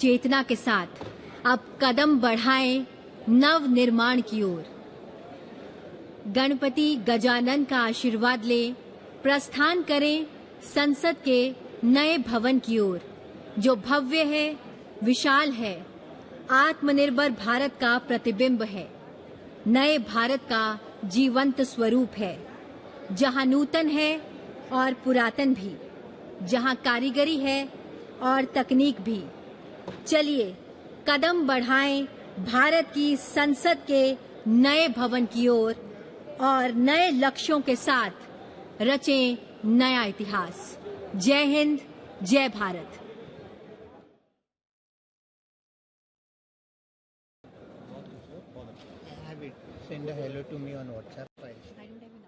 चेतना के साथ अब कदम बढ़ाएं नव निर्माण की ओर। गणपति गजानन का आशीर्वाद ले प्रस्थान करें संसद के नए भवन की ओर, जो भव्य है, विशाल है, आत्मनिर्भर भारत का प्रतिबिंब है, नए भारत का जीवंत स्वरूप है, जहां नूतन है और पुरातन भी, जहां कारीगरी है और तकनीक भी। चलिए कदम बढ़ाएं भारत की संसद के नए भवन की ओर और नए लक्ष्यों के साथ रचें नया इतिहास। जय हिंद, जय Bharat. Send a hello to me on WhatsApp. I don't have a number.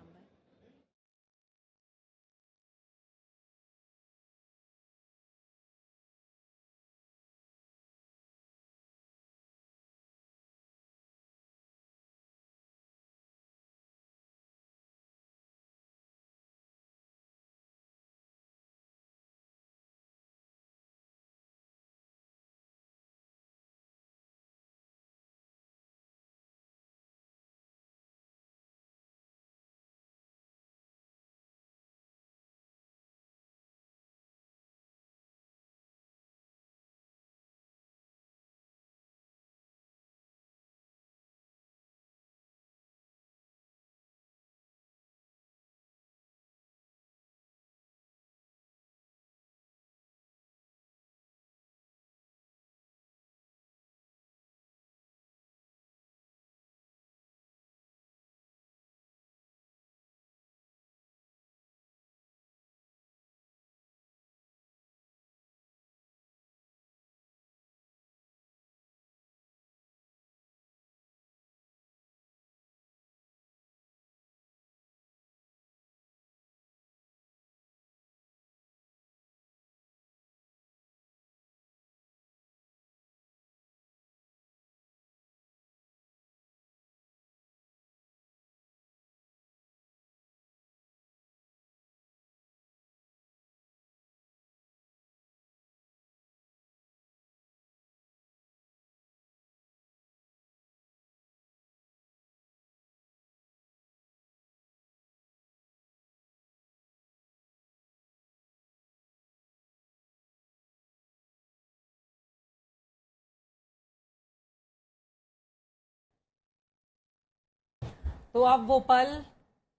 तो अब वो पल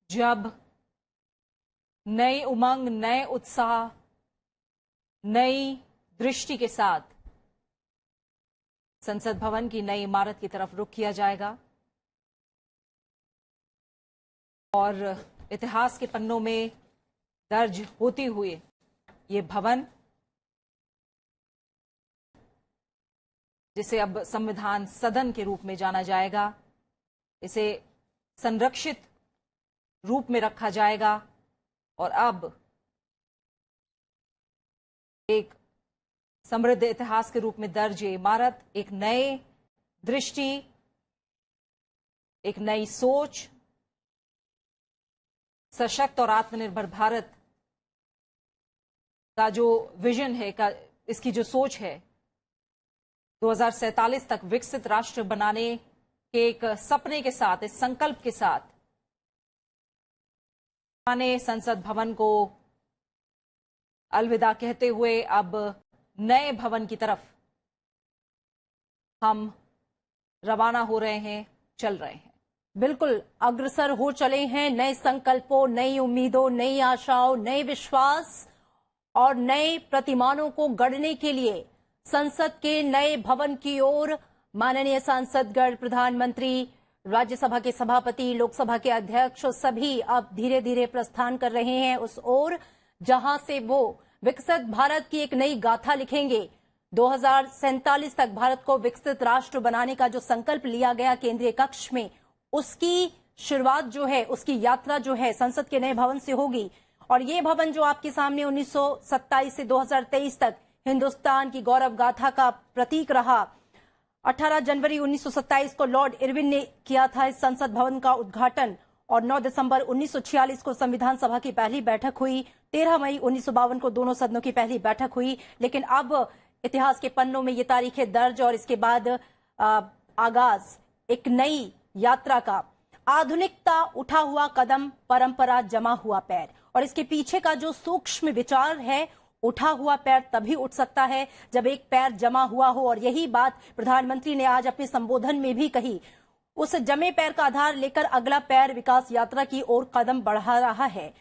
जब नई उमंग, नए उत्साह, नई दृष्टि के साथ संसद भवन की नई इमारत की तरफ रुख किया जाएगा और इतिहास के पन्नों में दर्ज होती हुई ये भवन, जिसे अब संविधान सदन के रूप में जाना जाएगा, इसे संरक्षित रूप में रखा जाएगा और अब एक समृद्ध इतिहास के रूप में दर्ज ये इमारत एक नए दृष्टि, एक नई सोच, सशक्त और आत्मनिर्भर भारत का जो विजन है, इसकी जो सोच है, 2047 तक विकसित राष्ट्र बनाने के एक सपने के साथ, इस संकल्प के साथ पुराने संसद भवन को अलविदा कहते हुए अब नए भवन की तरफ हम रवाना हो रहे हैं, चल रहे हैं। बिल्कुल अग्रसर हो चले हैं नए संकल्पों, नई उम्मीदों, नई आशाओं, नए विश्वास और नए प्रतिमानों को गढ़ने के लिए संसद के नए भवन की ओर माननीय सांसदगण, प्रधानमंत्री, राज्यसभा के सभापति, लोकसभा के अध्यक्ष सभी अब धीरे धीरे प्रस्थान कर रहे हैं उस ओर जहां से वो विकसित भारत की एक नई गाथा लिखेंगे। 2047 तक भारत को विकसित राष्ट्र बनाने का जो संकल्प लिया गया केंद्रीय कक्ष में, उसकी शुरुआत जो है, उसकी यात्रा जो है संसद के नए भवन से होगी। और ये भवन जो आपके सामने 1927 से 2023 तक हिंदुस्तान की गौरव गाथा का प्रतीक रहा। 18 जनवरी 1927 को लॉर्ड इरविन ने किया था इस संसद भवन का उद्घाटन और 9 दिसंबर 1946 को संविधान सभा की पहली बैठक हुई। 13 मई 1952 को दोनों सदनों की पहली बैठक हुई। लेकिन अब इतिहास के पन्नों में ये तारीखें दर्ज और इसके बाद आगाज एक नई यात्रा का। आधुनिकता, उठा हुआ कदम, परंपरा, जमा हुआ पैर। और इसके पीछे का जो सूक्ष्म विचार है, उठा हुआ पैर तभी उठ सकता है जब एक पैर जमा हुआ हो। और यही बात प्रधानमंत्री ने आज अपने संबोधन में भी कही। उस जमे पैर का आधार लेकर अगला पैर विकास यात्रा की ओर कदम बढ़ा रहा है।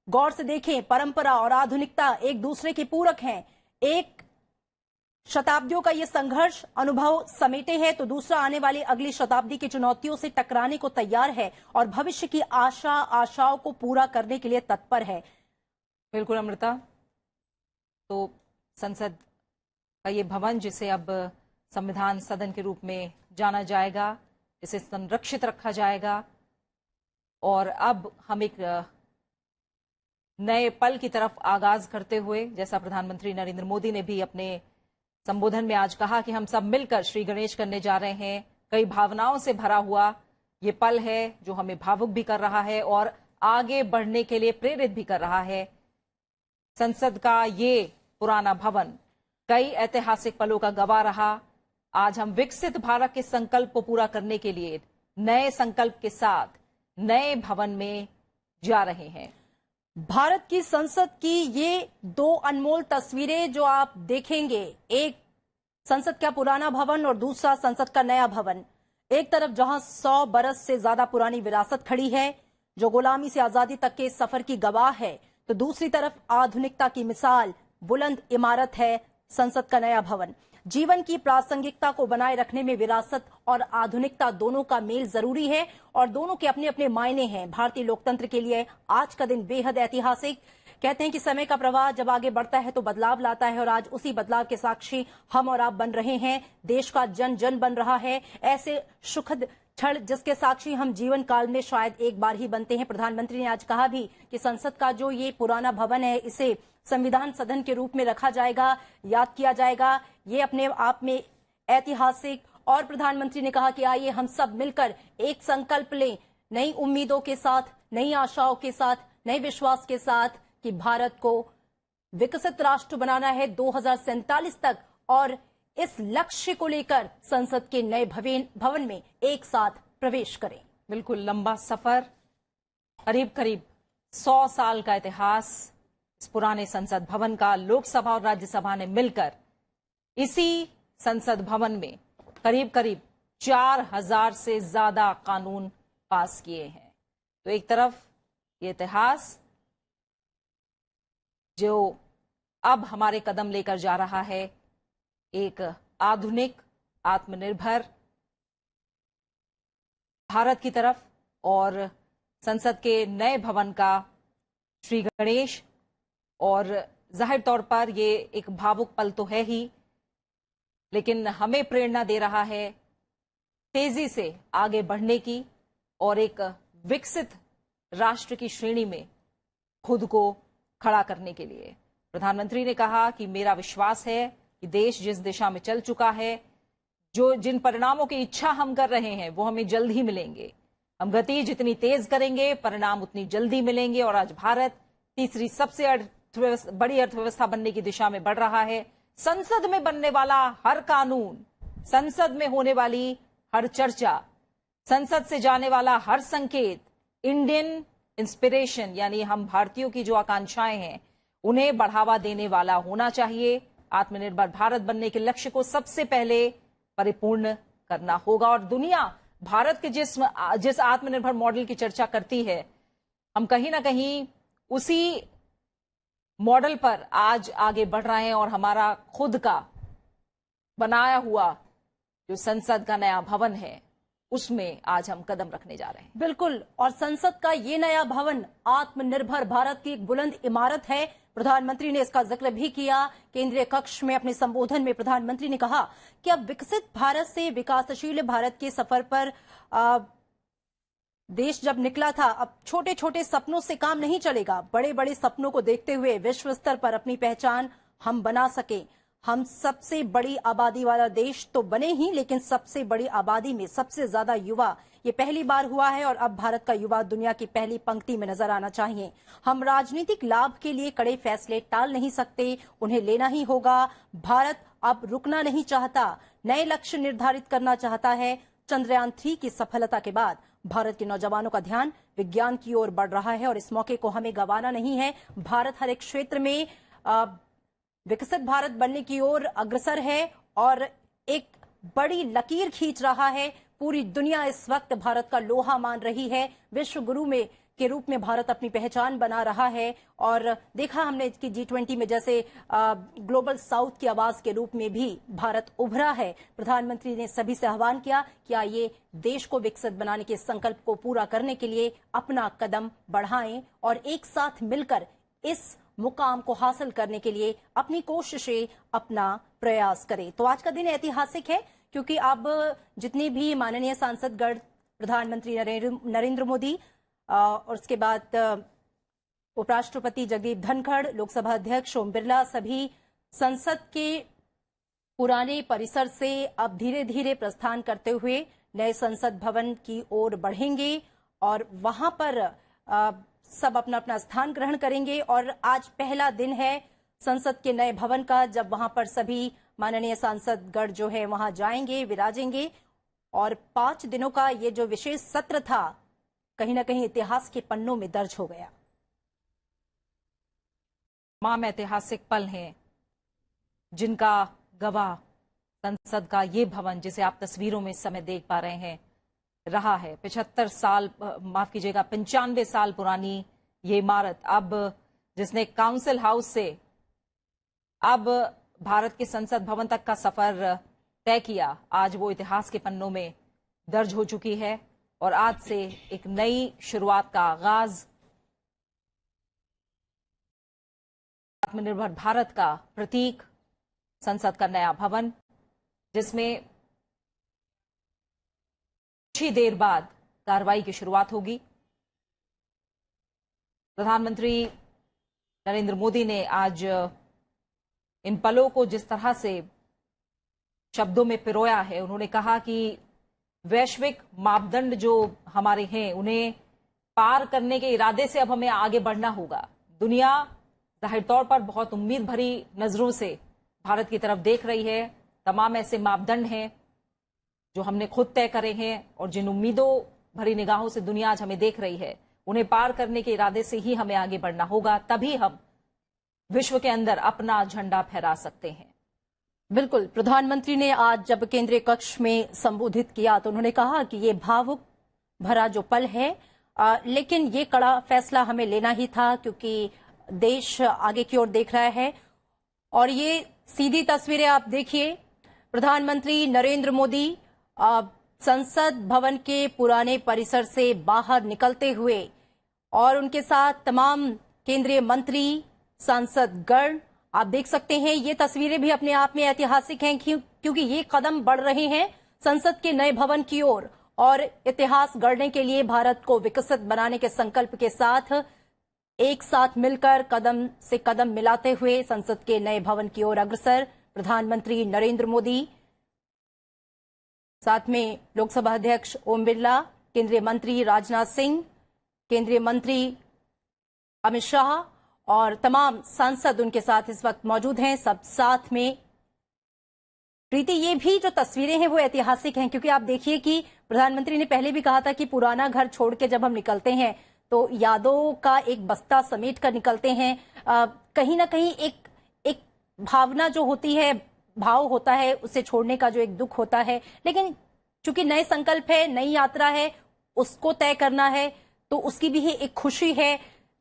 गौर से देखें, परंपरा और आधुनिकता एक दूसरे के पूरक हैं। एक शताब्दियों का ये संघर्ष अनुभव समेटे है तो दूसरा आने वाली अगली शताब्दी की चुनौतियों से टकराने को तैयार है और भविष्य की आशाओं को पूरा करने के लिए तत्पर है। बिल्कुल अमृता, तो संसद का ये भवन, जिसे अब संविधान सदन के रूप में जाना जाएगा, इसे संरक्षित रखा जाएगा और अब हम एक नए पल की तरफ आगाज करते हुए, जैसा प्रधानमंत्री नरेंद्र मोदी ने भी अपने संबोधन में आज कहा कि हम सब मिलकर श्री गणेश करने जा रहे हैं। कई भावनाओं से भरा हुआ ये पल है जो हमें भावुक भी कर रहा है और आगे बढ़ने के लिए प्रेरित भी कर रहा है। संसद का ये पुराना भवन कई ऐतिहासिक पलों का गवाह रहा। आज हम विकसित भारत के संकल्प को पूरा करने के लिए नए संकल्प के साथ नए भवन में जा रहे हैं। भारत की संसद की ये दो अनमोल तस्वीरें जो आप देखेंगे, एक संसद का पुराना भवन और दूसरा संसद का नया भवन। एक तरफ जहां 100 बरस से ज्यादा पुरानी विरासत खड़ी है जो गुलामी से आजादी तक के सफर की गवाह है, तो दूसरी तरफ आधुनिकता की मिसाल, बुलंद इमारत है संसद का नया भवन। जीवन की प्रासंगिकता को बनाए रखने में विरासत और आधुनिकता दोनों का मेल जरूरी है और दोनों के अपने अपने मायने हैं। भारतीय लोकतंत्र के लिए आज का दिन बेहद ऐतिहासिक। कहते हैं कि समय का प्रवाह जब आगे बढ़ता है तो बदलाव लाता है और आज उसी बदलाव के साक्षी हम और आप बन रहे हैं। देश का जन जन बन रहा है। ऐसे सुखद क्षण जिसके साक्षी हम जीवन काल में शायद एक बार ही बनते हैं। प्रधानमंत्री ने आज कहा भी कि संसद का जो ये पुराना भवन है, इसे संविधान सदन के रूप में रखा जाएगा, याद किया जाएगा। ये अपने आप में ऐतिहासिक। और प्रधानमंत्री ने कहा कि आइए हम सब मिलकर एक संकल्प लें, नई उम्मीदों के साथ, नई आशाओं के साथ, नए विश्वास के साथ कि भारत को विकसित राष्ट्र बनाना है 2047 तक। और इस लक्ष्य को लेकर संसद के नए भवन में एक साथ प्रवेश करें। बिल्कुल लंबा सफर, करीब करीब 100 साल का इतिहास इस पुराने संसद भवन का। लोकसभा और राज्यसभा ने मिलकर इसी संसद भवन में करीब करीब 4000 से ज्यादा कानून पास किए हैं। तो एक तरफ ये इतिहास जो अब हमारे कदम लेकर जा रहा है एक आधुनिक, आत्मनिर्भर भारत की तरफ, और संसद के नए भवन का श्री गणेश। और जाहिर तौर पर ये एक भावुक पल तो है ही, लेकिन हमें प्रेरणा दे रहा है तेजी से आगे बढ़ने की और एक विकसित राष्ट्र की श्रेणी में खुद को खड़ा करने के लिए। प्रधानमंत्री ने कहा कि मेरा विश्वास है कि देश जिस दिशा में चल चुका है, जिन परिणामों की इच्छा हम कर रहे हैं वो हमें जल्द ही मिलेंगे। हम गति जितनी तेज करेंगे, परिणाम उतनी जल्दी मिलेंगे। और आज भारत तीसरी सबसे बड़ी अर्थव्यवस्था बनने की दिशा में बढ़ रहा है। संसद में बनने वाला हर कानून, संसद में होने वाली हर चर्चा, संसद से जाने वाला हर संकेत इंडियन इंस्पिरेशन, यानी हम भारतीयों की जो आकांक्षाएं हैं उन्हें बढ़ावा देने वाला होना चाहिए। आत्मनिर्भर भारत बनने के लक्ष्य को सबसे पहले परिपूर्ण करना होगा। और दुनिया भारत के जिस आत्मनिर्भर मॉडल की चर्चा करती है, हम कहीं ना कहीं उसी मॉडल पर आज आगे बढ़ रहे हैं और हमारा खुद का बनाया हुआ जो संसद का नया भवन है उसमें आज हम कदम रखने जा रहे हैं। बिल्कुल। और संसद का ये नया भवन आत्मनिर्भर भारत की एक बुलंद इमारत है। प्रधानमंत्री ने इसका जिक्र भी किया। केंद्रीय कक्ष में अपने संबोधन में प्रधानमंत्री ने कहा कि अब विकसित भारत से विकासशील भारत के सफर पर देश जब निकला था, अब छोटे छोटे सपनों से काम नहीं चलेगा। बड़े बड़े सपनों को देखते हुए विश्व स्तर पर अपनी पहचान हम बना सके। हम सबसे बड़ी आबादी वाला देश तो बने ही, लेकिन सबसे बड़ी आबादी में सबसे ज्यादा युवा ये पहली बार हुआ है और अब भारत का युवा दुनिया की पहली पंक्ति में नजर आना चाहिए। हम राजनीतिक लाभ के लिए कड़े फैसले टाल नहीं सकते, उन्हें लेना ही होगा। भारत अब रुकना नहीं चाहता, नए लक्ष्य निर्धारित करना चाहता है। चंद्रयान 3 की सफलता के बाद भारत के नौजवानों का ध्यान विज्ञान की ओर बढ़ रहा है और इस मौके को हमें गंवाना नहीं है। भारत हर एक क्षेत्र में विकसित भारत बनने की ओर अग्रसर है और एक बड़ी लकीर खींच रहा है। पूरी दुनिया इस वक्त भारत का लोहा मान रही है। विश्व गुरु में के रूप में भारत अपनी पहचान बना रहा है और देखा हमने कि G20 में जैसे ग्लोबल साउथ की आवाज के रूप में भी भारत उभरा है। प्रधानमंत्री ने सभी से आह्वान किया कि आइए देश को विकसित बनाने के संकल्प को पूरा करने के लिए अपना कदम बढ़ाएं और एक साथ मिलकर इस मुकाम को हासिल करने के लिए अपनी कोशिशें, अपना प्रयास करें। तो आज का दिन ऐतिहासिक है क्योंकि अब जितने भी माननीय सांसदगण, प्रधानमंत्री नरेंद्र मोदी और उसके बाद उपराष्ट्रपति जगदीप धनखड़, लोकसभा अध्यक्ष ओम बिरला, सभी संसद के पुराने परिसर से अब धीरे धीरे प्रस्थान करते हुए नए संसद भवन की ओर बढ़ेंगे और वहां पर सब अपना अपना स्थान ग्रहण करेंगे। और आज पहला दिन है संसद के नए भवन का, जब वहां पर सभी माननीय सांसदगण जो है वहां जाएंगे, विराजेंगे और 5 दिनों का ये जो विशेष सत्र था कहीं ना कहीं इतिहास के पन्नों में दर्ज हो गया। तमाम ऐतिहासिक पल हैं जिनका गवाह संसद का ये भवन, जिसे आप तस्वीरों में इस समय देख पा रहे हैं, रहा है। 75 साल, माफ कीजिएगा, 95 साल पुरानी ये इमारत, अब जिसने काउंसिल हाउस से अब भारत के संसद भवन तक का सफर तय किया, आज वो इतिहास के पन्नों में दर्ज हो चुकी है और आज से एक नई शुरुआत का आगाज, आत्मनिर्भर भारत का प्रतीक संसद का नया भवन, जिसमें कुछ ही देर बाद कार्रवाई की शुरुआत होगी। प्रधानमंत्री नरेंद्र मोदी ने आज इन पलों को जिस तरह से शब्दों में पिरोया है, उन्होंने कहा कि वैश्विक मापदंड जो हमारे हैं उन्हें पार करने के इरादे से अब हमें आगे बढ़ना होगा। दुनिया जाहिर तौर पर बहुत उम्मीद भरी नजरों से भारत की तरफ देख रही है। तमाम ऐसे मापदंड हैं जो हमने खुद तय करे हैं और जिन उम्मीदों भरी निगाहों से दुनिया आज हमें देख रही है, उन्हें पार करने के इरादे से ही हमें आगे बढ़ना होगा, तभी हम विश्व के अंदर अपना झंडा फहरा सकते हैं। बिल्कुल, प्रधानमंत्री ने आज जब केंद्रीय कक्ष में संबोधित किया तो उन्होंने कहा कि ये भावुक भरा जो पल है, लेकिन ये कड़ा फैसला हमें लेना ही था क्योंकि देश आगे की ओर देख रहा है। और ये सीधी तस्वीरें आप देखिए, प्रधानमंत्री नरेंद्र मोदी संसद भवन के पुराने परिसर से बाहर निकलते हुए और उनके साथ तमाम केंद्रीय मंत्री, सांसदगण, आप देख सकते हैं। ये तस्वीरें भी अपने आप में ऐतिहासिक हैं क्योंकि ये कदम बढ़ रहे हैं संसद के नए भवन की ओर और इतिहास गढ़ने के लिए भारत को विकसित बनाने के संकल्प के साथ एक साथ मिलकर कदम से कदम मिलाते हुए संसद के नए भवन की ओर अग्रसर प्रधानमंत्री नरेंद्र मोदी, साथ में लोकसभा अध्यक्ष ओम बिरला, केंद्रीय मंत्री राजनाथ सिंह, केंद्रीय मंत्री अमित शाह और तमाम सांसद उनके साथ इस वक्त मौजूद हैं, सब साथ में। प्रीति, ये भी जो तस्वीरें हैं वो ऐतिहासिक हैं क्योंकि आप देखिए कि प्रधानमंत्री ने पहले भी कहा था कि पुराना घर छोड़ के जब हम निकलते हैं तो यादों का एक बस्ता समेट कर निकलते हैं। कहीं ना कहीं एक भावना जो होती है, भाव होता है, उसे छोड़ने का जो एक दुख होता है, लेकिन चूंकि नए संकल्प है, नई यात्रा है, उसको तय करना है तो उसकी भी एक खुशी है,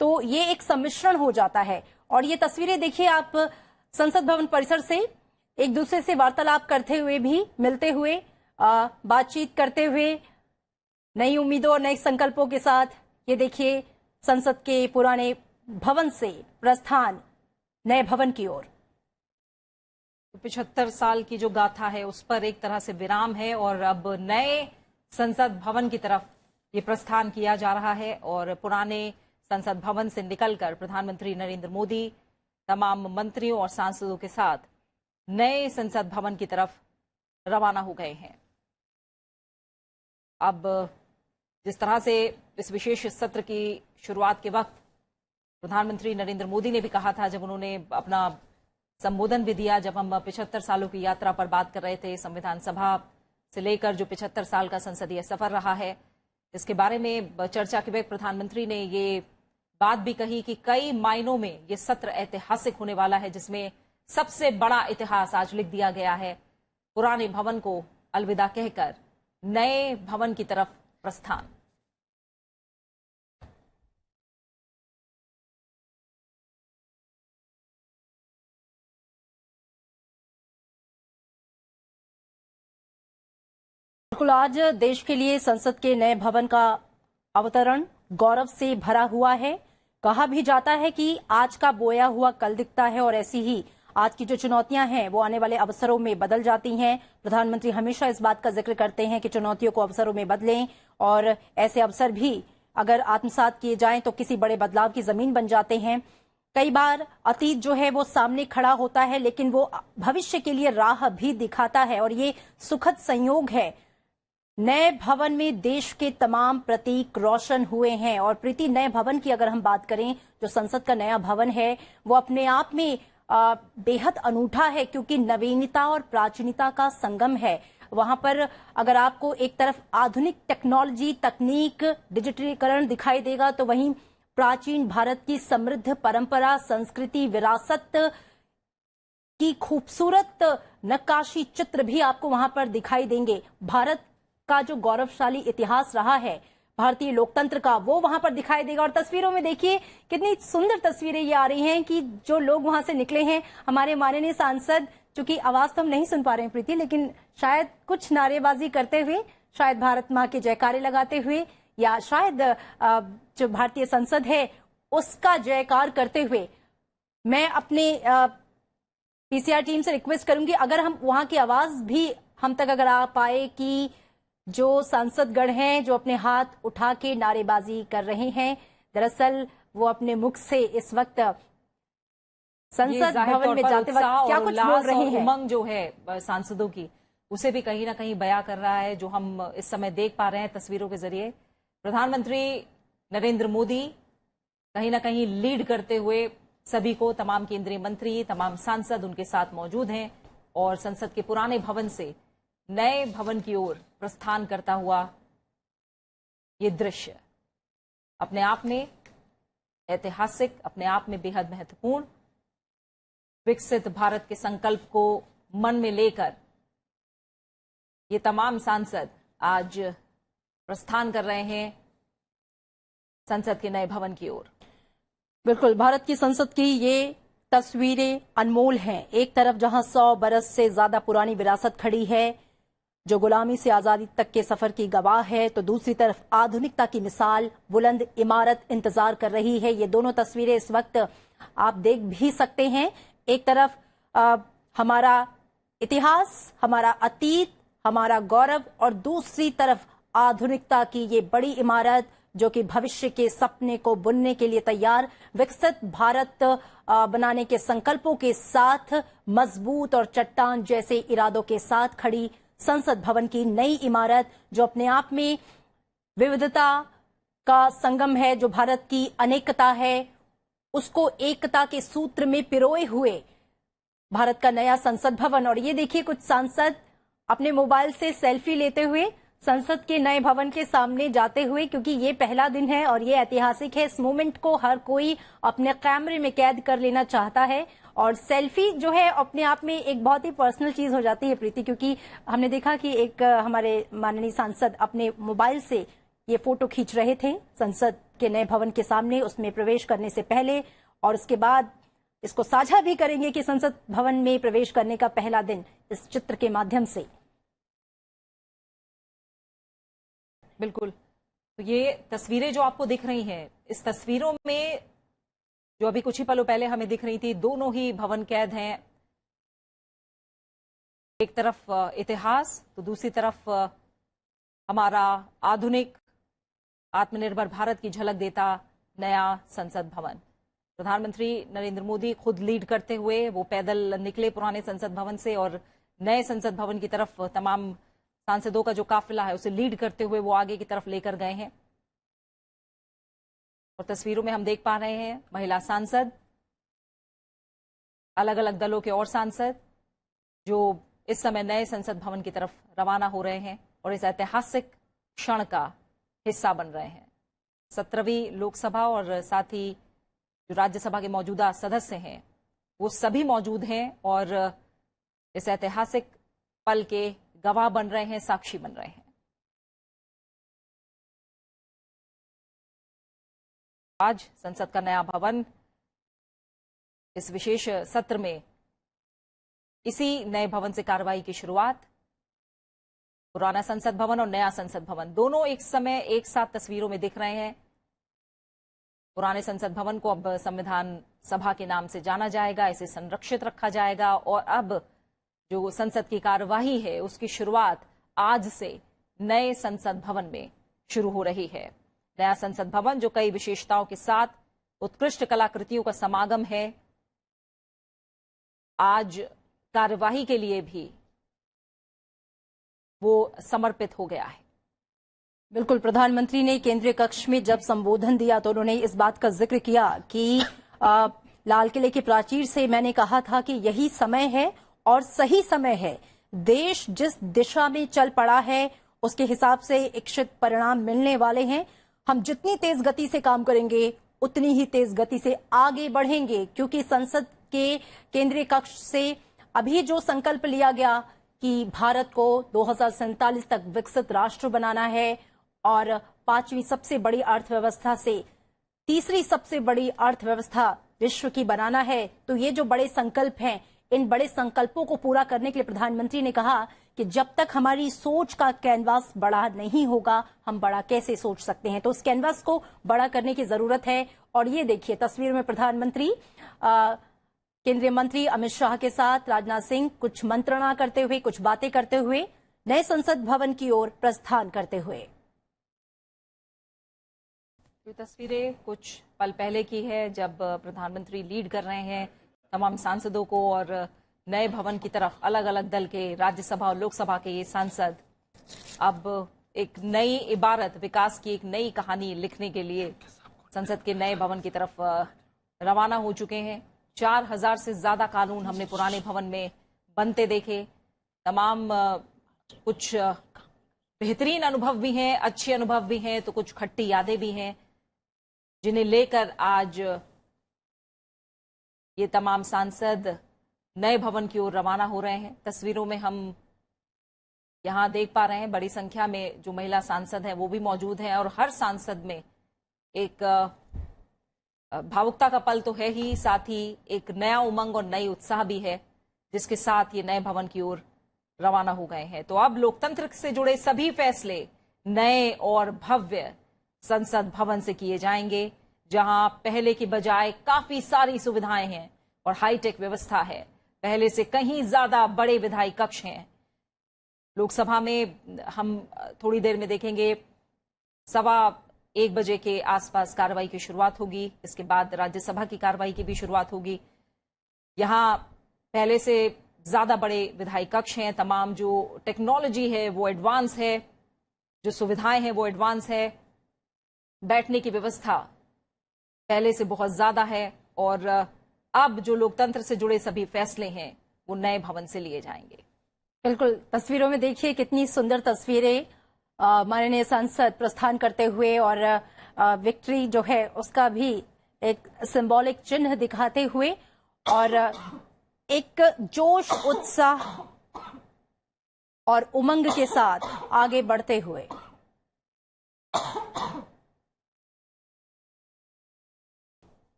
तो ये एक सम्मिश्रण हो जाता है। और ये तस्वीरें देखिए आप, संसद भवन परिसर से एक दूसरे से वार्तालाप करते हुए भी, मिलते हुए, बातचीत करते हुए, नई उम्मीदों और नए संकल्पों के साथ, ये देखिए संसद के पुराने भवन से प्रस्थान नए भवन की ओर। 75 साल की जो गाथा है उस पर एक तरह से विराम है और अब नए संसद भवन की तरफ ये प्रस्थान किया जा रहा है और पुराने संसद भवन से निकलकर प्रधानमंत्री नरेंद्र मोदी तमाम मंत्रियों और सांसदों के साथ नए संसद भवन की तरफ रवाना हो गए हैं। अब जिस तरह से इस विशेष सत्र की शुरुआत के वक्त प्रधानमंत्री नरेंद्र मोदी ने भी कहा था, जब उन्होंने अपना संबोधन भी दिया जब हम 75 सालों की यात्रा पर बात कर रहे थे। संविधान सभा से लेकर जो 75 साल का संसदीय सफर रहा है, इसके बारे में चर्चा के वक्त प्रधानमंत्री ने ये बात भी कही कि कई मायनों में ये सत्र ऐतिहासिक होने वाला है, जिसमें सबसे बड़ा इतिहास आज लिख दिया गया है। पुराने भवन को अलविदा कहकर नए भवन की तरफ प्रस्थान। बिल्कुल, आज देश के लिए संसद के नए भवन का अवतरण गौरव से भरा हुआ है। कहा भी जाता है कि आज का बोया हुआ कल दिखता है, और ऐसी ही आज की जो चुनौतियां हैं वो आने वाले अवसरों में बदल जाती हैं। प्रधानमंत्री हमेशा इस बात का जिक्र करते हैं कि चुनौतियों को अवसरों में बदलें, और ऐसे अवसर भी अगर आत्मसात किए जाएं तो किसी बड़े बदलाव की जमीन बन जाते हैं। कई बार अतीत जो है वो सामने खड़ा होता है, लेकिन वो भविष्य के लिए राह भी दिखाता है, और ये सुखद संयोग है। नए भवन में देश के तमाम प्रतीक रोशन हुए हैं। और प्रीति, नए भवन की अगर हम बात करें, जो संसद का नया भवन है वो अपने आप में बेहद अनूठा है, क्योंकि नवीनता और प्राचीनता का संगम है। वहां पर अगर आपको एक तरफ आधुनिक टेक्नोलॉजी, तकनीक, डिजिटलीकरण दिखाई देगा, तो वहीं प्राचीन भारत की समृद्ध परंपरा, संस्कृति, विरासत की खूबसूरत नक्काशी चित्र भी आपको वहां पर दिखाई देंगे। भारत का जो गौरवशाली इतिहास रहा है भारतीय लोकतंत्र का, वो वहां पर दिखाई देगा। और तस्वीरों में देखिए कितनी सुंदर तस्वीरें ये आ रही हैं कि जो लोग वहां से निकले हैं, हमारे माननीय सांसद, चूंकि आवाज तो हम नहीं सुन पा रहे हैं प्रीति, लेकिन शायद कुछ नारेबाजी करते हुए, शायद भारत मां के जयकारे लगाते हुए, या शायद जो भारतीय संसद है उसका जयकार करते हुए। मैं अपने पीसीआर टीम से रिक्वेस्ट करूंगी, अगर हम वहां की आवाज भी हम तक अगर आ पाए कि जो सांसदगण हैं जो अपने हाथ उठा के नारेबाजी कर रहे हैं, दरअसल वो अपने मुख से इस वक्त संसद भवन में जाते वक्त क्या कुछ बोल रहे हैं। उमंग जो है सांसदों की, उसे भी कहीं ना कहीं बयां कर रहा है, जो हम इस समय देख पा रहे हैं तस्वीरों के जरिए। प्रधानमंत्री नरेंद्र मोदी कहीं ना कहीं लीड करते हुए सभी को, तमाम केंद्रीय मंत्री, तमाम सांसद उनके साथ मौजूद हैं, और संसद के पुराने भवन से नए भवन की ओर प्रस्थान करता हुआ ये दृश्य अपने आप में ऐतिहासिक, अपने आप में बेहद महत्वपूर्ण। विकसित भारत के संकल्प को मन में लेकर ये तमाम सांसद आज प्रस्थान कर रहे हैं संसद के नए भवन की ओर। बिल्कुल, भारत की संसद की ये तस्वीरें अनमोल हैं। एक तरफ जहां 100 बरस से ज्यादा पुरानी विरासत खड़ी है, जो गुलामी से आजादी तक के सफर की गवाह है, तो दूसरी तरफ आधुनिकता की मिसाल, बुलंद इमारत इंतजार कर रही है। ये दोनों तस्वीरें इस वक्त आप देख भी सकते हैं। एक तरफ हमारा इतिहास, हमारा अतीत, हमारा गौरव, और दूसरी तरफ आधुनिकता की ये बड़ी इमारत जो कि भविष्य के सपने को बुनने के लिए तैयार, विकसित भारत बनाने के संकल्पों के साथ, मजबूत और चट्टान जैसे इरादों के साथ खड़ी संसद भवन की नई इमारत, जो अपने आप में विविधता का संगम है, जो भारत की अनेकता है उसको एकता के सूत्र में पिरोए हुए भारत का नया संसद भवन। और ये देखिए कुछ सांसद अपने मोबाइल से सेल्फी लेते हुए संसद के नए भवन के सामने जाते हुए, क्योंकि ये पहला दिन है और ये ऐतिहासिक है। इस मोमेंट को हर कोई अपने कैमरे में कैद कर लेना चाहता है, और सेल्फी जो है अपने आप में एक बहुत ही पर्सनल चीज हो जाती है प्रीति, क्योंकि हमने देखा कि एक हमारे माननीय सांसद अपने मोबाइल से ये फोटो खींच रहे थे संसद के नए भवन के सामने, उसमें प्रवेश करने से पहले, और उसके बाद इसको साझा भी करेंगे कि संसद भवन में प्रवेश करने का पहला दिन इस चित्र के माध्यम से। बिल्कुल, तो ये तस्वीरें जो आपको दिख रही हैं, इस तस्वीरों में जो अभी कुछ ही पलों पहले हमें दिख रही थी, दोनों ही भवन कैद हैं। एक तरफ इतिहास, तो दूसरी तरफ हमारा आधुनिक आत्मनिर्भर भारत की झलक देता नया संसद भवन। प्रधानमंत्री नरेंद्र मोदी खुद लीड करते हुए वो पैदल निकले पुराने संसद भवन से, और नए संसद भवन की तरफ तमाम सांसदों का जो काफिला है उसे लीड करते हुए वो आगे की तरफ लेकर गए हैं। और तस्वीरों में हम देख पा रहे हैं महिला सांसद अलग अलग दलों के और सांसद जो इस समय नए संसद भवन की तरफ रवाना हो रहे हैं और इस ऐतिहासिक क्षण का हिस्सा बन रहे हैं। 17वीं लोकसभा और साथ ही जो राज्यसभा के मौजूदा सदस्य हैं वो सभी मौजूद हैं और इस ऐतिहासिक पल के गवाह बन रहे हैं, साक्षी बन रहे हैं। आज संसद का नया भवन, इस विशेष सत्र में इसी नए भवन से कार्रवाई की शुरुआत। पुराना संसद भवन और नया संसद भवन दोनों एक समय एक साथ तस्वीरों में दिख रहे हैं। पुराने संसद भवन को अब संविधान सभा के नाम से जाना जाएगा, इसे संरक्षित रखा जाएगा और अब जो संसद की कार्यवाही है उसकी शुरुआत आज से नए संसद भवन में शुरू हो रही है। नया संसद भवन जो कई विशेषताओं के साथ उत्कृष्ट कलाकृतियों का समागम है, आज कार्यवाही के लिए भी वो समर्पित हो गया है। बिल्कुल, प्रधानमंत्री ने केंद्रीय कक्ष में जब संबोधन दिया तो उन्होंने इस बात का जिक्र किया कि लाल किले की प्राचीर से मैंने कहा था कि यही समय है और सही समय है। देश जिस दिशा में चल पड़ा है उसके हिसाब से इच्छित परिणाम मिलने वाले हैं। हम जितनी तेज गति से काम करेंगे उतनी ही तेज गति से आगे बढ़ेंगे, क्योंकि संसद के केंद्रीय कक्ष से अभी जो संकल्प लिया गया कि भारत को 2047 तक विकसित राष्ट्र बनाना है और 5वीं सबसे बड़ी अर्थव्यवस्था से तीसरी सबसे बड़ी अर्थव्यवस्था विश्व की बनाना है, तो ये जो बड़े संकल्प हैं, इन बड़े संकल्पों को पूरा करने के लिए प्रधानमंत्री ने कहा कि जब तक हमारी सोच का कैनवास बड़ा नहीं होगा हम बड़ा कैसे सोच सकते हैं। तो उस कैनवास को बड़ा करने की जरूरत है। और ये देखिए तस्वीर में प्रधानमंत्री केंद्रीय मंत्री अमित शाह के साथ राजनाथ सिंह कुछ मंत्रणा करते हुए, कुछ बातें करते हुए नए संसद भवन की ओर प्रस्थान करते हुए। ये तस्वीरें कुछ पल पहले की है जब प्रधानमंत्री लीड कर रहे हैं तमाम सांसदों को और नए भवन की तरफ अलग अलग दल के राज्यसभा और लोकसभा के ये सांसद अब एक नई इबारत, विकास की एक नई कहानी लिखने के लिए संसद के नए भवन की तरफ रवाना हो चुके हैं। 4000 से ज्यादा कानून हमने पुराने भवन में बनते देखे। तमाम कुछ बेहतरीन अनुभव भी हैं, अच्छे अनुभव भी हैं, तो कुछ खट्टी यादें भी हैं जिन्हें लेकर आज ये तमाम सांसद नए भवन की ओर रवाना हो रहे हैं। तस्वीरों में हम यहां देख पा रहे हैं बड़ी संख्या में जो महिला सांसद हैं वो भी मौजूद हैं और हर सांसद में एक भावुकता का पल तो है ही, साथ ही एक नया उमंग और नई उत्साह भी है जिसके साथ ये नए भवन की ओर रवाना हो गए हैं। तो अब लोकतंत्र से जुड़े सभी फैसले नए और भव्य संसद भवन से किए जाएंगे, जहां पहले की बजाय काफी सारी सुविधाएं हैं और हाईटेक व्यवस्था है। पहले से कहीं ज्यादा बड़े विधायी कक्ष हैं। लोकसभा में हम थोड़ी देर में देखेंगे 1:15 बजे के आसपास कार्रवाई की शुरुआत होगी। इसके बाद राज्यसभा की कार्रवाई की भी शुरुआत होगी। यहां पहले से ज्यादा बड़े विधायी कक्ष हैं। तमाम जो टेक्नोलॉजी है वो एडवांस है, जो सुविधाएं हैं वो एडवांस है। बैठने की व्यवस्था पहले से बहुत ज्यादा है और अब जो लोकतंत्र से जुड़े सभी फैसले हैं वो नए भवन से लिए जाएंगे। बिल्कुल, तस्वीरों में देखिए कितनी सुंदर तस्वीरें माननीय सांसद प्रस्थान करते हुए और विक्ट्री जो है उसका भी एक सिंबॉलिक चिन्ह दिखाते हुए और एक जोश, उत्साह और उमंग के साथ आगे बढ़ते हुए।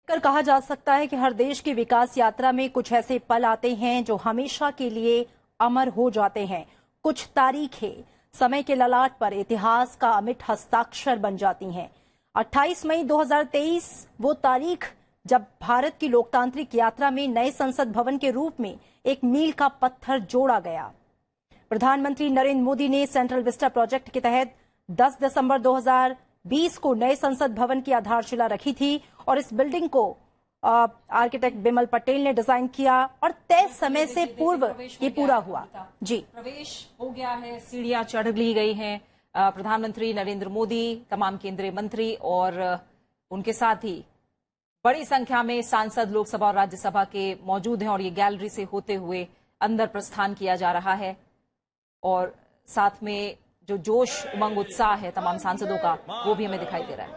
कर कहा जा सकता है कि हर देश की विकास यात्रा में कुछ ऐसे पल आते हैं जो हमेशा के लिए अमर हो जाते हैं। कुछ तारीखें समय के ललाट पर इतिहास का अमिट हस्ताक्षर बन जाती हैं। 28 मई 2023 वो तारीख जब भारत की लोकतांत्रिक यात्रा में नए संसद भवन के रूप में एक मील का पत्थर जोड़ा गया। प्रधानमंत्री नरेंद्र मोदी ने सेंट्रल विस्टा प्रोजेक्ट के तहत 10 दिसंबर 2020 को नए संसद भवन की आधारशिला रखी थी और इस बिल्डिंग को आर्किटेक्ट बिमल पटेल ने डिजाइन किया और तय समय से पूर्व ये पूरा हुआ। जी, प्रवेश हो गया है, सीढ़ियां चढ़ ली गई हैं। प्रधानमंत्री नरेंद्र मोदी, तमाम केंद्रीय मंत्री और उनके साथ ही बड़ी संख्या में सांसद लोकसभा और राज्यसभा के मौजूद हैं और ये गैलरी से होते हुए अंदर प्रस्थान किया जा रहा है। और साथ में जो जोश, उमंग, उत्साह है तमाम सांसदों का, वो भी हमें दिखाई दे रहा है।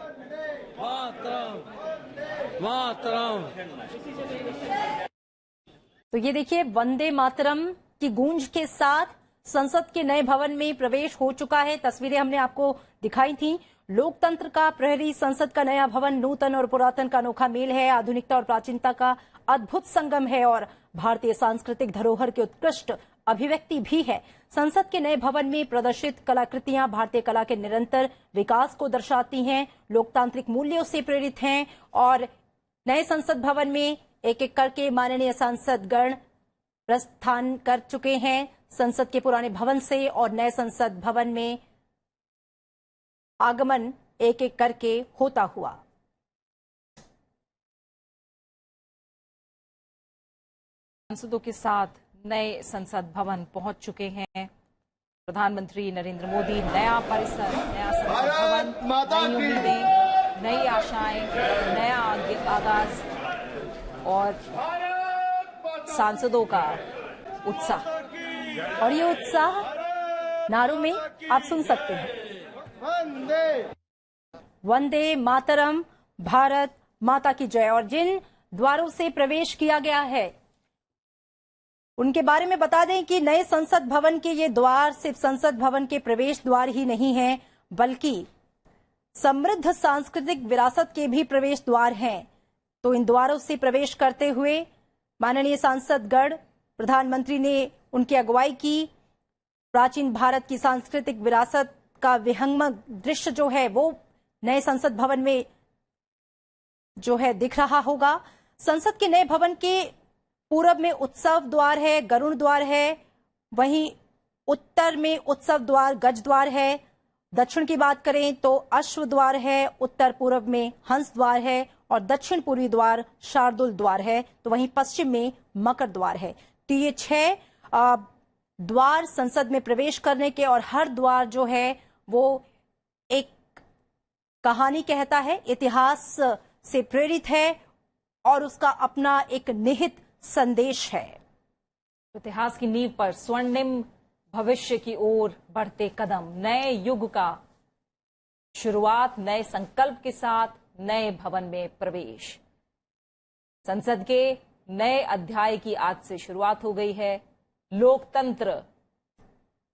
तो ये देखिए, वंदे मातरम की गूंज के साथ संसद के नए भवन में प्रवेश हो चुका है। तस्वीरें हमने आपको दिखाई थी। लोकतंत्र का प्रहरी, संसद का नया भवन नूतन और पुरातन का अनोखा मेल है, आधुनिकता और प्राचीनता का अद्भुत संगम है और भारतीय सांस्कृतिक धरोहर की उत्कृष्ट अभिव्यक्ति भी है। संसद के नए भवन में प्रदर्शित कलाकृतियां भारतीय कला के निरंतर विकास को दर्शाती हैं, लोकतांत्रिक मूल्यों से प्रेरित हैं और नए संसद भवन में एक एक करके माननीय सांसदगण प्रस्थान कर चुके हैं संसद के पुराने भवन से और नए संसद भवन में आगमन एक एक करके होता हुआ। सांसदों के साथ नए संसद भवन पहुंच चुके हैं प्रधानमंत्री नरेंद्र मोदी। नया परिसर, नया संसद भवन, नई उम्मीदें, नई आशाएं, नया आगाज और सांसदों का उत्साह। और ये उत्साह नारों में आप सुन सकते हैं। वंदे मातरम, भारत माता की जय। और जिन द्वारों से प्रवेश किया गया है उनके बारे में बता दें कि नए संसद भवन के ये द्वार सिर्फ संसद भवन के प्रवेश द्वार ही नहीं हैं, बल्कि समृद्ध सांस्कृतिक विरासत के भी प्रवेश द्वार हैं। तो इन द्वारों से प्रवेश करते हुए माननीय सांसदगण, प्रधानमंत्री ने उनकी अगुवाई की। प्राचीन भारत की सांस्कृतिक विरासत का विहंगम दृश्य जो है वो नए संसद भवन में जो है दिख रहा होगा। संसद के नए भवन के पूरब में उत्सव द्वार है, गरुड़ द्वार है, वहीं उत्तर में उत्सव द्वार, गज द्वार है। दक्षिण की बात करें तो अश्व द्वार है, उत्तर पूर्व में हंस द्वार है और दक्षिण पूर्वी द्वार शार्दुल द्वार है। तो वहीं पश्चिम में मकर द्वार है। तो ये 6 द्वार संसद में प्रवेश करने के और हर द्वार जो है वो एक कहानी कहता है, इतिहास से प्रेरित है और उसका अपना एक निहित संदेश है। इतिहास की नींव पर स्वर्णिम भविष्य की ओर बढ़ते कदम, नए युग का शुरुआत, नए संकल्प के साथ नए भवन में प्रवेश। संसद के नए अध्याय की आज से शुरुआत हो गई है। लोकतंत्र,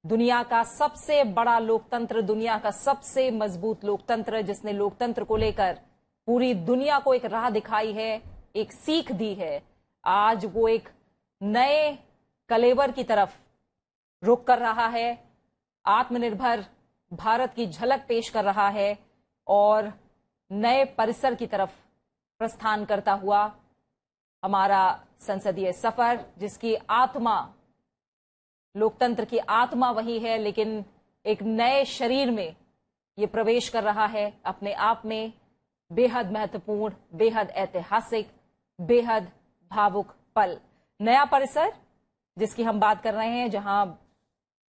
दुनिया का सबसे बड़ा लोकतंत्र, दुनिया का सबसे मजबूत लोकतंत्र, जिसने लोकतंत्र को लेकर पूरी दुनिया को एक राह दिखाई है, एक सीख दी है, आज वो एक नए कलेवर की तरफ रुख कर रहा है, आत्मनिर्भर भारत की झलक पेश कर रहा है और नए परिसर की तरफ प्रस्थान करता हुआ हमारा संसदीय सफर, जिसकी आत्मा, लोकतंत्र की आत्मा वही है, लेकिन एक नए शरीर में ये प्रवेश कर रहा है। अपने आप में बेहद महत्वपूर्ण, बेहद ऐतिहासिक, बेहद भावुक पल। नया परिसर जिसकी हम बात कर रहे हैं, जहां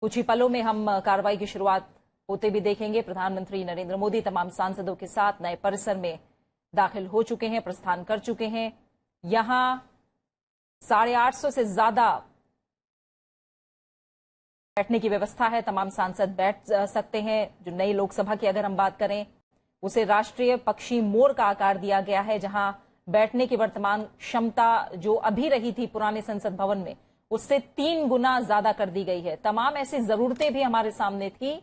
कुछ ही पलों में हम कार्रवाई की शुरुआत होते भी देखेंगे। प्रधानमंत्री नरेंद्र मोदी तमाम सांसदों के साथ नए परिसर में दाखिल हो चुके हैं, प्रस्थान कर चुके हैं। यहां 850 से ज्यादा बैठने की व्यवस्था है, तमाम सांसद बैठ सकते हैं। जो नई लोकसभा की अगर हम बात करें, उसे राष्ट्रीय पक्षी मोर का आकार दिया गया है, जहां बैठने की वर्तमान क्षमता जो अभी रही थी पुराने संसद भवन में, उससे 3 गुना ज्यादा कर दी गई है। तमाम ऐसी जरूरतें भी हमारे सामने थी,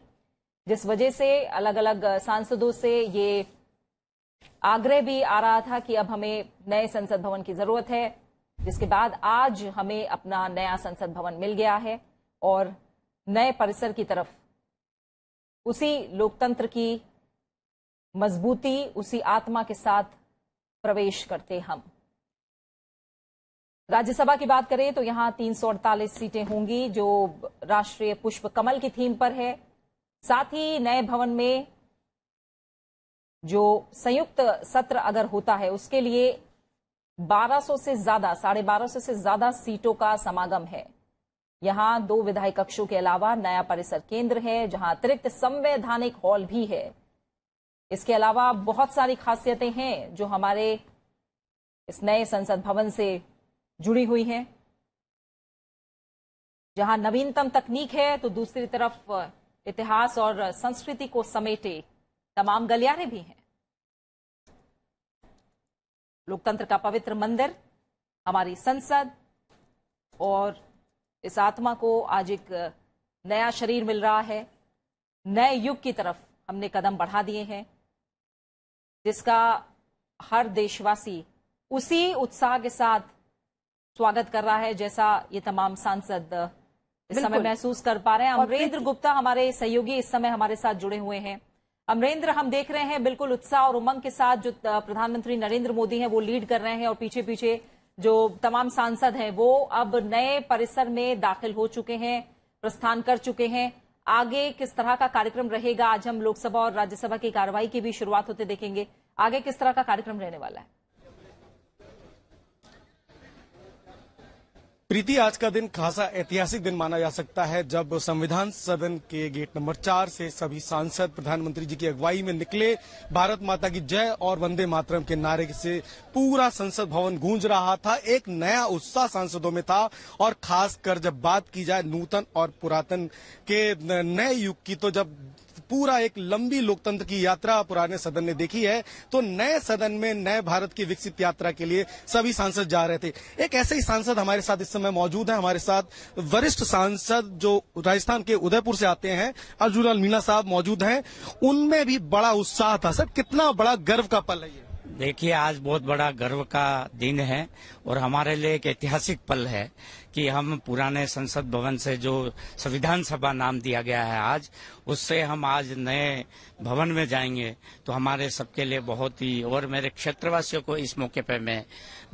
जिस वजह से अलग अलग सांसदों से ये आग्रह भी आ रहा था कि अब हमें नए संसद भवन की जरूरत है, जिसके बाद आज हमें अपना नया संसद भवन मिल गया है और नए परिसर की तरफ उसी लोकतंत्र की मजबूती, उसी आत्मा के साथ प्रवेश करते हम। राज्यसभा की बात करें तो यहां 348 सीटें होंगी, जो राष्ट्रीय पुष्प कमल की थीम पर है। साथ ही नए भवन में जो संयुक्त सत्र अगर होता है, उसके लिए 1200 से ज्यादा 1250 से ज्यादा सीटों का समागम है। यहां 2 विधायी कक्षों के अलावा नया परिसर केंद्र है, जहां अतिरिक्त संवैधानिक हॉल भी है। इसके अलावा बहुत सारी खासियतें हैं जो हमारे इस नए संसद भवन से जुड़ी हुई हैं। जहां नवीनतम तकनीक है तो दूसरी तरफ इतिहास और संस्कृति को समेटे तमाम गलियारे भी हैं। लोकतंत्र का पवित्र मंदिर, हमारी संसद, और इस आत्मा को आज एक नया शरीर मिल रहा है। नए युग की तरफ हमने कदम बढ़ा दिए हैं, जिसका हर देशवासी उसी उत्साह के साथ स्वागत कर रहा है जैसा ये तमाम सांसद इस समय महसूस कर पा रहे हैं। अमरेंद्र गुप्ता हमारे सहयोगी इस समय हमारे साथ जुड़े हुए हैं। अमरेंद्र, हम देख रहे हैं बिल्कुल उत्साह और उमंग के साथ जो प्रधानमंत्री नरेंद्र मोदी हैं वो लीड कर रहे हैं, और पीछे पीछे जो तमाम सांसद हैं वो अब नए परिसर में दाखिल हो चुके हैं, प्रस्थान कर चुके हैं। आगे किस तरह का कार्यक्रम रहेगा? आज हम लोकसभा और राज्यसभा की कार्रवाई की भी शुरुआत होते देखेंगे। आगे किस तरह का कार्यक्रम रहने वाला है? प्रीति, आज का दिन खासा ऐतिहासिक दिन माना जा सकता है, जब संविधान सदन के गेट नंबर 4 से सभी सांसद प्रधानमंत्री जी की अगुवाई में निकले। भारत माता की जय और वंदे मातरम के नारे से पूरा संसद भवन गूंज रहा था। एक नया उत्साह सांसदों में था, और खासकर जब बात की जाए नूतन और पुरातन के नए युग की, तो जब पूरा एक लंबी लोकतंत्र की यात्रा पुराने सदन ने देखी है, तो नए सदन में नए भारत की विकसित यात्रा के लिए सभी सांसद जा रहे थे। एक ऐसे ही सांसद हमारे साथ इस समय मौजूद है। हमारे साथ वरिष्ठ सांसद जो राजस्थान के उदयपुर से आते हैं, अर्जुन लाल मीणा साहब मौजूद हैं। उनमें भी बड़ा उत्साह था। सर, कितना बड़ा गर्व का पल है ये? देखिए, आज बहुत बड़ा गर्व का दिन है और हमारे लिए एक ऐतिहासिक पल है कि हम पुराने संसद भवन से, जो संविधान सभा नाम दिया गया है आज, उससे हम आज नए भवन में जाएंगे, तो हमारे सबके लिए बहुत ही, और मेरे क्षेत्रवासियों को इस मौके पे मैं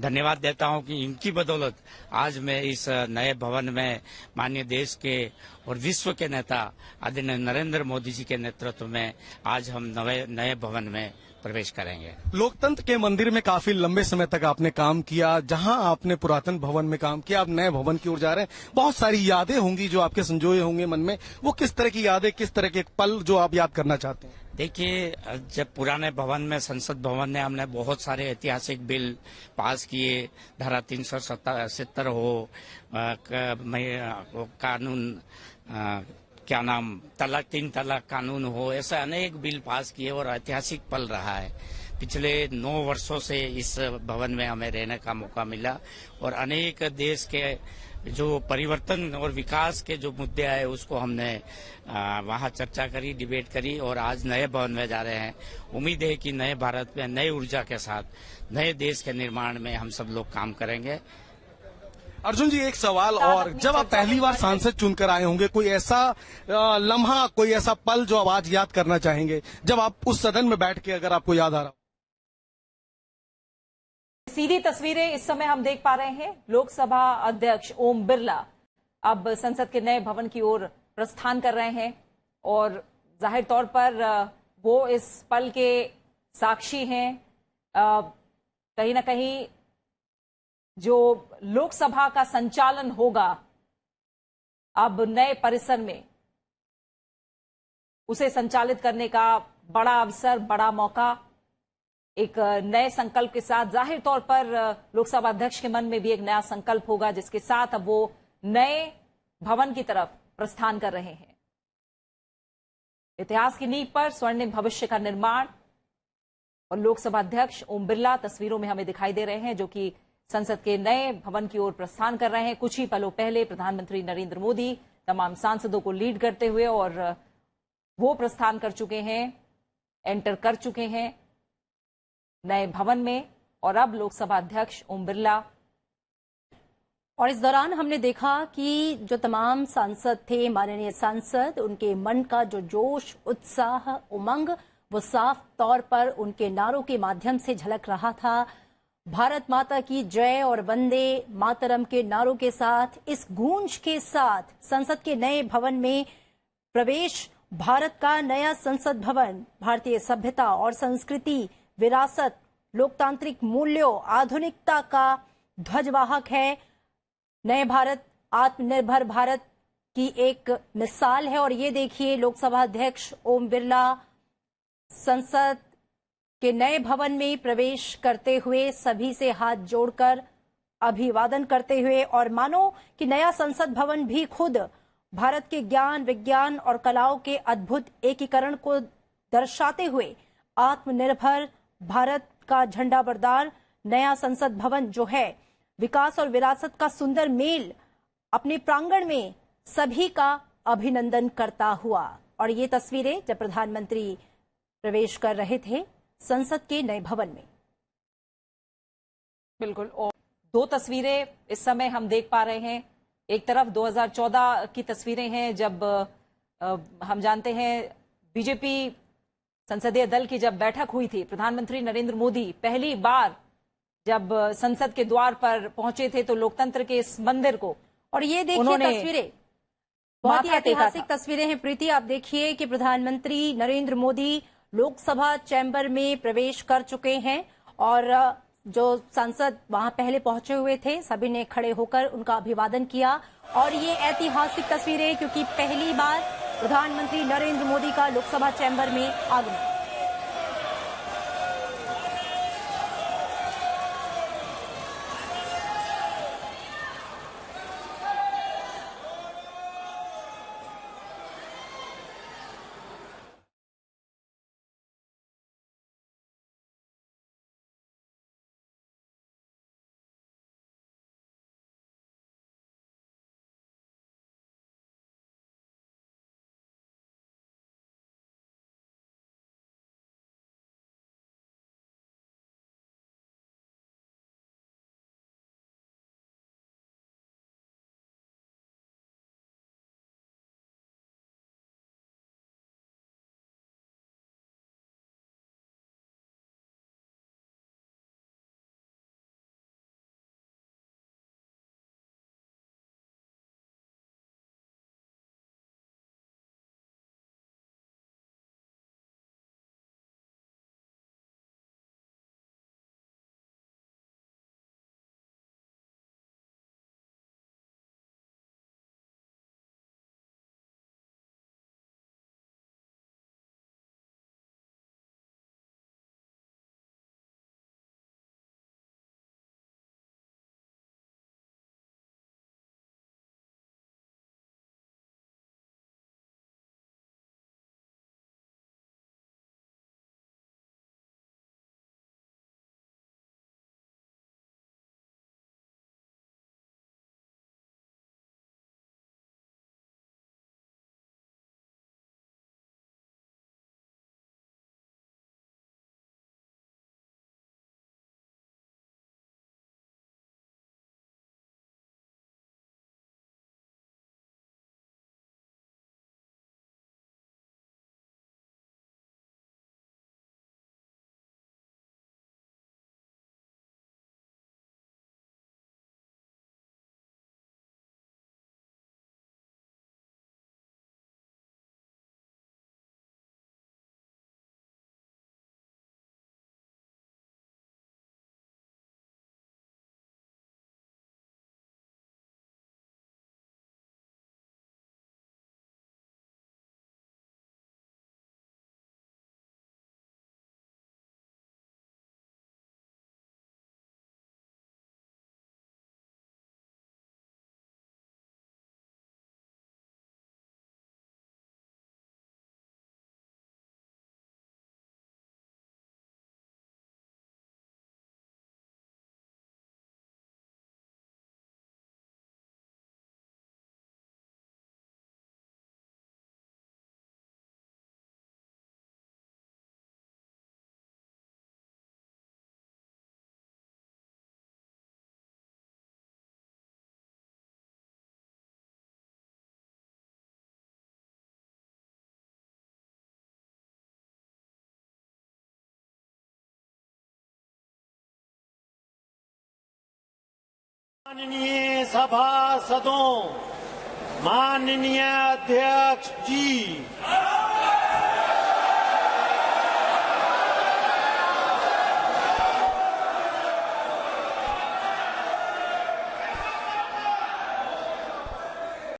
धन्यवाद देता हूं कि इनकी बदौलत आज मैं इस नए भवन में माननीय देश के और विश्व के नेता आदरणीय नरेंद्र मोदी जी के नेतृत्व में आज हम नए भवन में प्रवेश करेंगे। लोकतंत्र के मंदिर में काफी लंबे समय तक आपने काम किया। जहां आपने पुरातन भवन में काम किया, आप नए भवन की ओर जा रहे हैं। बहुत सारी यादें होंगी जो आपके संजोए होंगे मन में। वो किस तरह की यादें, किस तरह के पल जो आप याद करना चाहते हैं? देखिए, जब पुराने भवन में, संसद भवन में, हमने बहुत सारे ऐतिहासिक बिल पास किए। धारा 370 हो, कानून क्या नाम, 3 तलाक कानून हो, ऐसे अनेक बिल पास किए और ऐतिहासिक पल रहा है। पिछले 9 वर्षों से इस भवन में हमें रहने का मौका मिला, और अनेक देश के जो परिवर्तन और विकास के जो मुद्दे आए उसको हमने वहां चर्चा करी, डिबेट करी, और आज नए भवन में जा रहे हैं। उम्मीद है कि नए भारत में नई ऊर्जा के साथ नए देश के निर्माण में हम सब लोग काम करेंगे। अर्जुन जी, एक सवाल और, जब आप पहली बार सांसद चुनकर आए होंगे, कोई ऐसा लम्हा, कोई ऐसा पल जो आप आज याद करना चाहेंगे, जब आप उस सदन में बैठ के, अगर आपको याद आ रहा हो? सीधी तस्वीरें इस समय हम देख पा रहे हैं। लोकसभा अध्यक्ष ओम बिरला अब संसद के नए भवन की ओर प्रस्थान कर रहे हैं, और जाहिर तौर पर वो इस पल के साक्षी हैं। कहीं ना कहीं जो लोकसभा का संचालन होगा अब नए परिसर में, उसे संचालित करने का बड़ा अवसर, बड़ा मौका, एक नए संकल्प के साथ। जाहिर तौर पर लोकसभा अध्यक्ष के मन में भी एक नया संकल्प होगा, जिसके साथ अब वो नए भवन की तरफ प्रस्थान कर रहे हैं। इतिहास की नींव पर स्वर्णिम भविष्य का निर्माण, और लोकसभा अध्यक्ष ओम बिरला तस्वीरों में हमें दिखाई दे रहे हैं, जो कि संसद के नए भवन की ओर प्रस्थान कर रहे हैं। कुछ ही पलों पहले प्रधानमंत्री नरेंद्र मोदी तमाम सांसदों को लीड करते हुए, और वो प्रस्थान कर चुके हैं, एंटर कर चुके हैं नए भवन में, और अब लोकसभा अध्यक्ष ओम बिरला। और इस दौरान हमने देखा कि जो तमाम सांसद थे, माननीय सांसद, उनके मन का जो जोश, उत्साह, उमंग, वो साफ तौर पर उनके नारों के माध्यम से झलक रहा था। भारत माता की जय और वंदे मातरम के नारों के साथ, इस गूंज के साथ संसद के नए भवन में प्रवेश। भारत का नया संसद भवन भारतीय सभ्यता और संस्कृति, विरासत लोकतांत्रिक मूल्यों, आधुनिकता का ध्वजवाहक है। नए भारत, आत्मनिर्भर भारत की एक मिसाल है। और ये देखिए, लोकसभा अध्यक्ष ओम बिरला संसद के नए भवन में प्रवेश करते हुए सभी से हाथ जोड़कर अभिवादन करते हुए, और मानो कि नया संसद भवन भी खुद भारत के ज्ञान, विज्ञान और कलाओं के अद्भुत एकीकरण को दर्शाते हुए आत्मनिर्भर भारत का झंडा बरदार नया संसद भवन जो है, विकास और विरासत का सुंदर मेल अपने प्रांगण में सभी का अभिनंदन करता हुआ। और ये तस्वीरें जब प्रधानमंत्री प्रवेश कर रहे थे संसद के नए भवन में। बिल्कुल। और दो तस्वीरें इस समय हम देख पा रहे हैं। एक तरफ 2014 की तस्वीरें हैं जब हम जानते हैं बीजेपी संसदीय दल की जब बैठक हुई थी, प्रधानमंत्री नरेंद्र मोदी पहली बार जब संसद के द्वार पर पहुंचे थे तो लोकतंत्र के इस मंदिर को, और ये देखिए तस्वीरें, बहुत ही ऐतिहासिक तस्वीरें हैं प्रीति। आप देखिए कि प्रधानमंत्री नरेंद्र मोदी लोकसभा चैम्बर में प्रवेश कर चुके हैं और जो सांसद वहां पहले पहुंचे हुए थे सभी ने खड़े होकर उनका अभिवादन किया। और ये ऐतिहासिक तस्वीरें क्योंकि पहली बार प्रधानमंत्री नरेंद्र मोदी का लोकसभा चैम्बर में आगमन। माननीय सभासदों, माननीय अध्यक्ष जी,